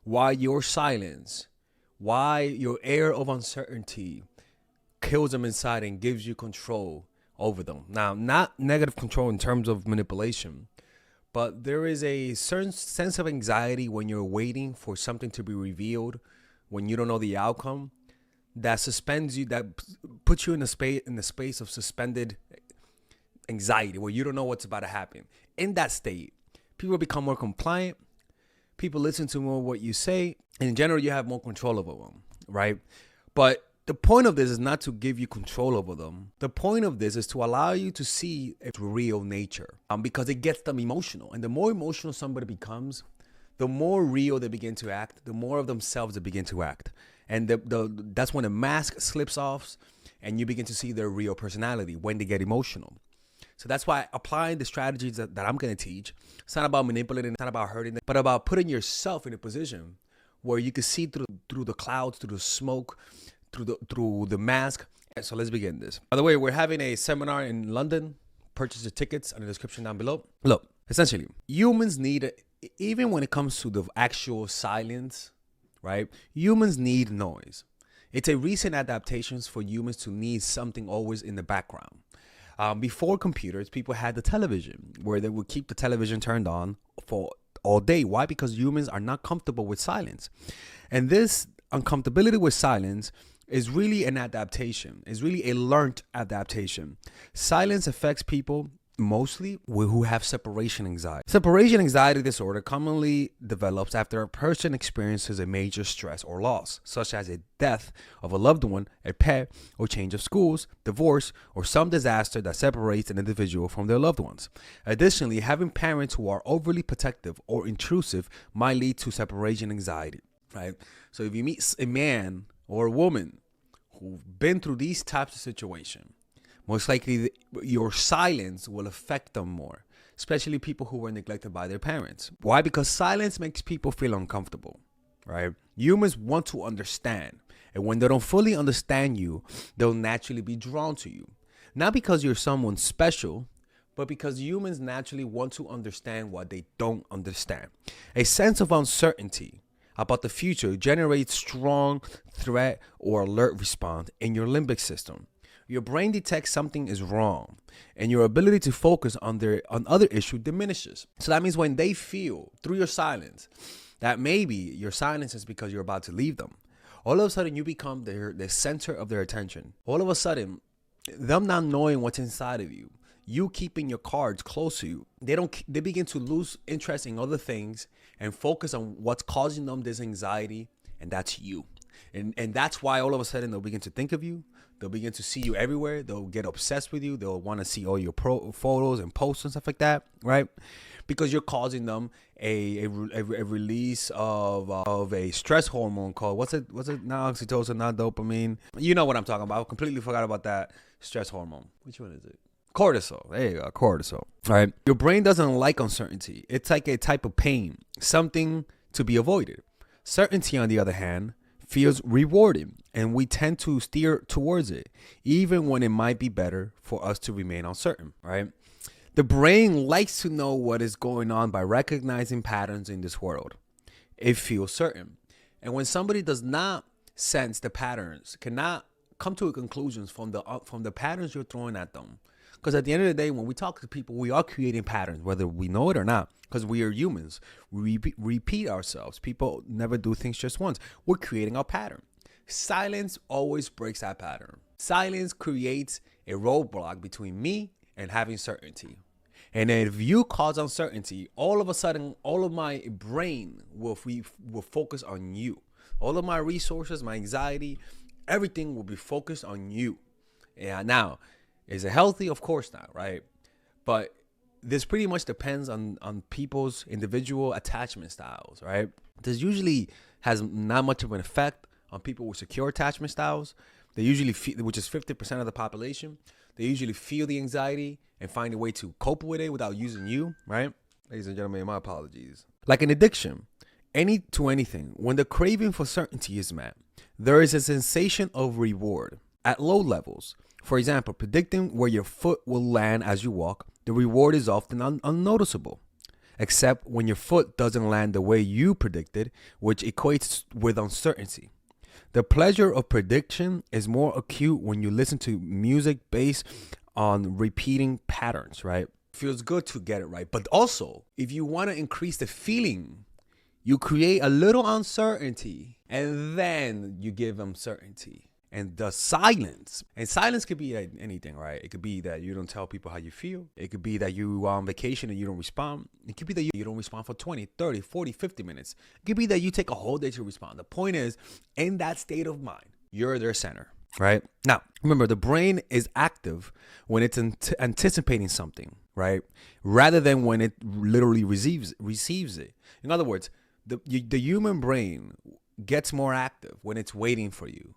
why your silence, why your air of uncertainty kills them inside and gives you control over them. Now, not negative control in terms of manipulation, but there is a certain sense of anxiety when you're waiting for something to be revealed, when you don't know the outcome, that suspends you, that puts you in the space of suspended anxiety, where you don't know what's about to happen. In that state, people become more compliant. People listen to more what you say. And in general, you have more control over them, right? But the point of this is not to give you control over them. The point of this is to allow you to see its real nature, because it gets them emotional. And the more emotional somebody becomes, the more real they begin to act, the more of themselves they begin to act. And that's when the mask slips off and you begin to see their real personality when they get emotional. So that's why applying the strategies that I'm going to teach, it's not about manipulating, it's not about hurting them, but about putting yourself in a position where you can see through the clouds, through the smoke, through the mask. And so let's begin this. By the way, we're having a seminar in London. Purchase the tickets in the description down below. Look, essentially, humans need, even when it comes to the actual silence, right? Humans need noise. It's a recent adaptations for humans to need something always in the background. Before computers, people had the television, where they would keep the television turned on for all day. Why? Because humans are not comfortable with silence. And this uncomfortability with silence is really an adaptation. It's really a learned adaptation. Silence affects people mostly who have separation anxiety. Separation anxiety disorder commonly develops after a person experiences a major stress or loss, such as a death of a loved one, a pet, or change of schools, divorce, or some disaster that separates an individual from their loved ones. Additionally, having parents who are overly protective or intrusive might lead to separation anxiety, right? So if you meet a man or a woman who've been through these types of situations, most likely your silence will affect them more, especially people who were neglected by their parents. Why? Because silence makes people feel uncomfortable, right? Humans want to understand. And when they don't fully understand you, they'll naturally be drawn to you. Not because you're someone special, but because humans naturally want to understand what they don't understand. A sense of uncertainty about the future generates strong threat or alert response in your limbic system. Your brain detects something is wrong, and your ability to focus on other issue diminishes. So that means when they feel through your silence that maybe your silence is because you're about to leave them, all of a sudden you become the center of their attention. All of a sudden, them not knowing what's inside of you, you keeping your cards close to you, they begin to lose interest in other things and focus on what's causing them this anxiety, and that's you. And that's why all of a sudden they'll begin to think of you. They'll begin to see you everywhere. They'll get obsessed with you. They'll want to see all your photos and posts and stuff like that, right? Because you're causing them a release of a stress hormone called, what's it? Not oxytocin, not dopamine. You know what I'm talking about. I completely forgot about that stress hormone. Which one is it? Cortisol. There you go, cortisol. Right? Your brain doesn't like uncertainty. It's like a type of pain, something to be avoided. Certainty, on the other hand, feels rewarding, and we tend to steer towards it, even when it might be better for us to remain uncertain, right? The brain likes to know what is going on by recognizing patterns in this world. It feels certain. And when somebody does not sense the patterns, cannot come to a conclusions from the patterns you're throwing at them. Because at the end of the day, when we talk to people, we are creating patterns, whether we know it or not, because we are humans. We repeat ourselves. People never do things just once. We're creating a pattern. Silence always breaks that pattern. Silence creates a roadblock between me and having certainty. And if you cause uncertainty, all of a sudden, all of my brain will focus on you. All of my resources, my anxiety, everything will be focused on you. Yeah. Now, is it healthy? Of course not, right? But this pretty much depends on people's individual attachment styles, right? This usually has not much of an effect on people with secure attachment styles. They usually feel, which is 50% of the population, they usually feel the anxiety and find a way to cope with it without using you, right? Ladies and gentlemen, my apologies. Like an addiction, to anything, when the craving for certainty is met, there is a sensation of reward at low levels. For example, predicting where your foot will land as you walk, the reward is often unnoticeable. except when your foot doesn't land the way you predicted, which equates with uncertainty. The pleasure of prediction is more acute when you listen to music based on repeating patterns, right? Feels good to get it right. But also, if you want to increase the feeling, you create a little uncertainty and then you give them certainty. And the silence. And silence could be anything, right? It could be that you don't tell people how you feel. It could be that you are on vacation and you don't respond. It could be that you don't respond for 20, 30, 40, 50 minutes. It could be that you take a whole day to respond. The point is, in that state of mind, you're their center, right? Now, remember, the brain is active when it's anticipating something, right? Rather than when it literally receives it. In other words, the human brain gets more active when it's waiting for you.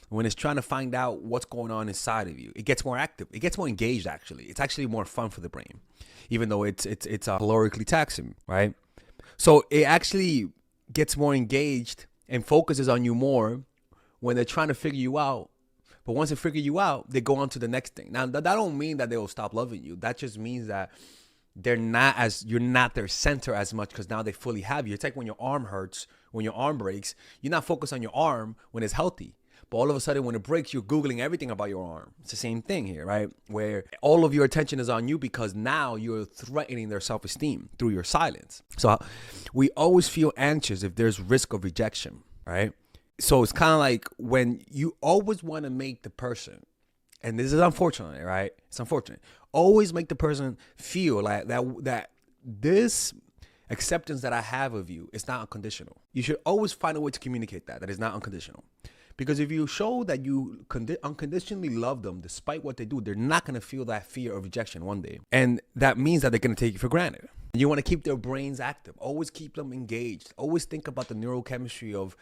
When it's trying to find out what's going on inside of you, it gets more active. It gets more engaged, actually. It's actually more fun for the brain, even though it's calorically taxing, right? So it actually gets more engaged and focuses on you more when they're trying to figure you out. But once they figure you out, they go on to the next thing. Now, that don't mean that they will stop loving you. That just means that you're not their center as much because now they fully have you. It's like when your arm hurts, when your arm breaks, you're not focused on your arm when it's healthy. But all of a sudden, when it breaks, you're Googling everything about your arm. It's the same thing here, right? Where all of your attention is on you because now you're threatening their self-esteem through your silence. So we always feel anxious if there's risk of rejection, right? So it's kind of like when you always want to make the person, and this is unfortunate, right? It's unfortunate. Always make the person feel like that this acceptance that I have of you is not unconditional. You should always find a way to communicate that is not unconditional. Because if you show that you unconditionally love them despite what they do, they're not going to feel that fear of rejection one day. And that means that they're going to take you for granted. You want to keep their brains active. Always keep them engaged. Always think about the neurochemistry of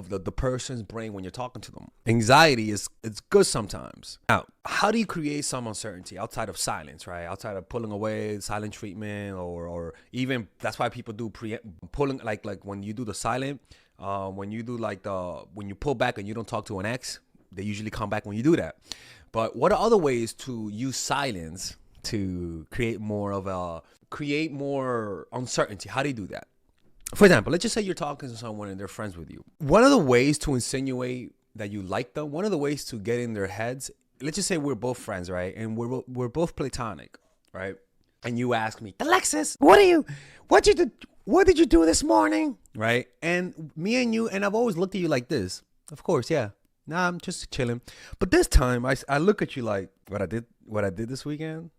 the person's brain when you're talking to them. Anxiety it's good sometimes. Now, how do you create some uncertainty outside of silence, right? Outside of pulling away, silent treatment, or even that's why people do pulling, like when you do the silent. When you do when you pull back and you don't talk to an ex, they usually come back when you do that. But what are other ways to use silence to create more uncertainty? How do you do that? For example, let's just say you're talking to someone and they're friends with you. One of the ways to insinuate that you like them, one of the ways to get in their heads, let's just say we're both friends, right? And we're both platonic, right? And you ask me, Alexis, what did you do this morning? Right? And me and you, and I've always looked at you like this. Of course, yeah. Nah, I'm just chilling. But this time, I look at you like, what I did this weekend?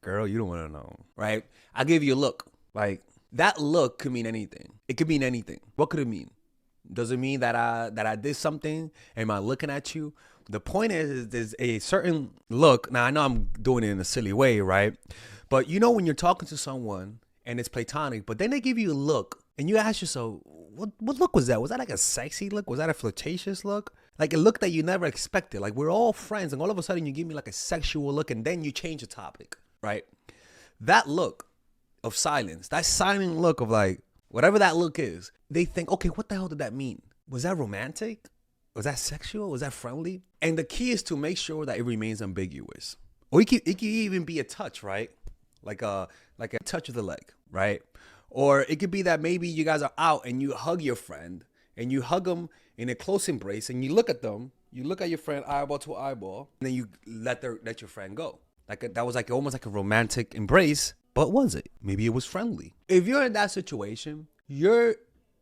Girl, you don't want to know. Right? I give you a look. Like, that look could mean anything. It could mean anything. What could it mean? Does it mean that I did something? Am I looking at you? The point is there's a certain look. Now, I know I'm doing it in a silly way, right? But you know when you're talking to someone and it's platonic, but then they give you a look and you ask yourself, what look was that? Was that like a sexy look? Was that a flirtatious look? Like a look that you never expected. Like we're all friends and all of a sudden you give me like a sexual look and then you change the topic, right? That look of silence, that silent look of like, whatever that look is, they think, okay, what the hell did that mean? Was that romantic? Was that sexual? Was that friendly? And the key is to make sure that it remains ambiguous. Or it could even be a touch, right? Like a touch of the leg, right? Or it could be that maybe you guys are out and you hug your friend and you hug them in a close embrace and you look at them, you look at your friend eyeball to eyeball, and then you let your friend go. That was almost like a romantic embrace, but was it? Maybe it was friendly. If you're in that situation, you're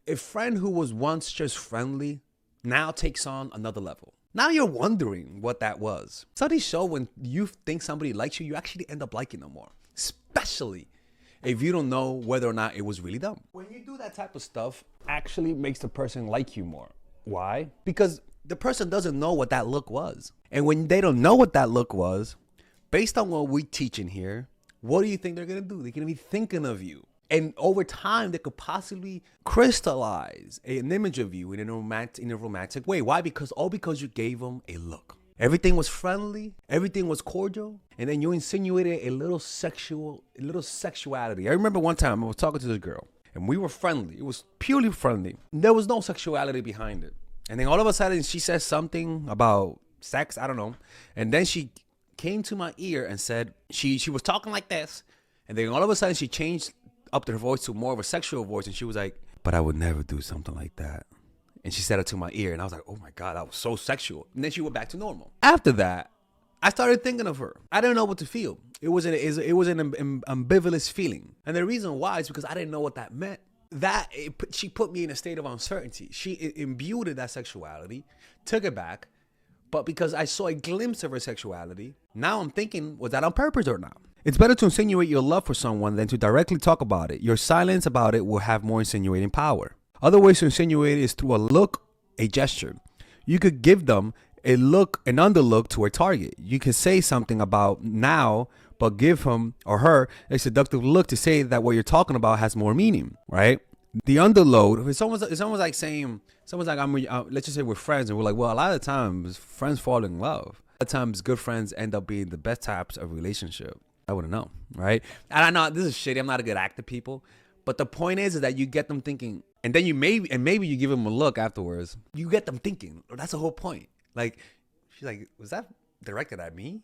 a friend who was once just friendly now takes on another level. Now you're wondering what that was. Studies show when you think somebody likes you, you actually end up liking them more, especially if you don't know whether or not it was really them. When you do that type of stuff, actually makes the person like you more. Why? Because the person doesn't know what that look was. And when they don't know what that look was, based on what we teach in here, what do you think they're going to do? They're going to be thinking of you. And over time, they could possibly crystallize an image of you in a romantic way. Why? Because you gave them a look. Everything was friendly. Everything was cordial. And then you insinuated a little sexuality. I remember one time I was talking to this girl and we were friendly. It was purely friendly. There was no sexuality behind it. And then all of a sudden she said something about sex. I don't know. And then she came to my ear and said, she was talking like this. And then all of a sudden she changed upped her voice to more of a sexual voice, and she was like, "But I would never do something like that." And she said it to my ear, and I was like, "Oh my God, that was so sexual." And then she went back to normal. After that, I started thinking of her. I didn't know what to feel. It was an ambivalent feeling, and the reason why is because I didn't know what that meant. She put me in a state of uncertainty. She imbued that sexuality, took it back, but because I saw a glimpse of her sexuality, now I'm thinking, was that on purpose or not? It's better to insinuate your love for someone than to directly talk about it. Your silence about it will have more insinuating power. Other ways to insinuate is through a look, a gesture. You could give them a look, an underlook to a target. You can say something about now, but give him or her a seductive look to say that what you're talking about has more meaning, right? The underload, it's almost like saying, someone's like, let's just say we're friends, and we're like, well, a lot of times friends fall in love. A lot of times good friends end up being the best types of relationship. I wouldn't know, right? And I know this is shitty. I'm not a good actor, people. But the point is that you get them thinking, and then maybe you give them a look afterwards. You get them thinking. That's the whole point. Like, she's like, was that directed at me?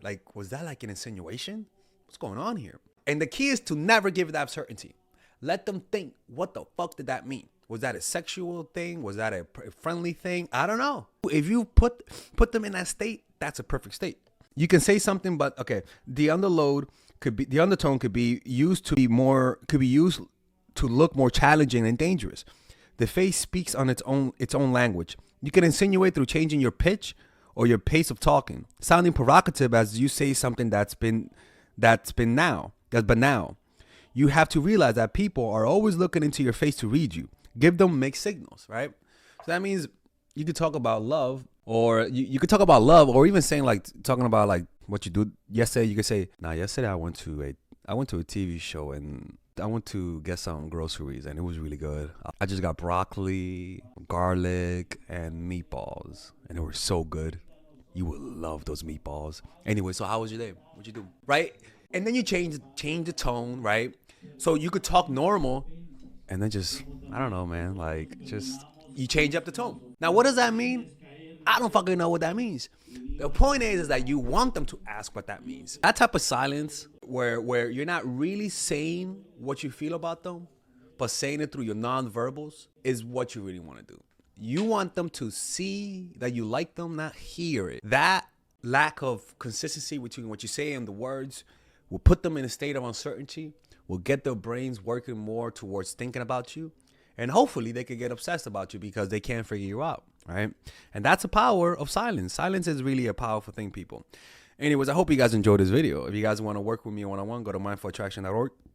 Like, was that like an insinuation? What's going on here? And the key is to never give that certainty. Let them think, what the fuck did that mean? Was that a sexual thing? Was that a friendly thing? I don't know. If you put them in that state, that's a perfect state. You can say something, but okay, the undertone could be used to look more challenging and dangerous. The face speaks on its own language. You can insinuate through changing your pitch or your pace of talking, sounding provocative as you say something that's banal. You have to realize that people are always looking into your face to read you. Give them mixed signals, right? So that means you could talk about love, or you could talk about love, or even saying talking about like what you do yesterday. You could say, "Nah, yesterday I went to a TV show and I went to get some groceries and it was really good. I just got broccoli, garlic, and meatballs, and they were so good. You would love those meatballs. Anyway, so how was your day? What'd you do? Right?" And then you change the tone, right? So you could talk normal, and then just, I don't know, man, like just you change up the tone. Now, what does that mean? I don't fucking know what that means. The point is that you want them to ask what that means. That type of silence where you're not really saying what you feel about them, but saying it through your nonverbals is what you really want to do. You want them to see that you like them, not hear it. That lack of consistency between what you say and the words will put them in a state of uncertainty, will get their brains working more towards thinking about you, and hopefully they could get obsessed about you because they can't figure you out, right? And that's the power of silence. Silence is really a powerful thing, people. Anyways, I hope you guys enjoyed this video. If you guys want to work with me one-on-one, go to mindfulattraction.org.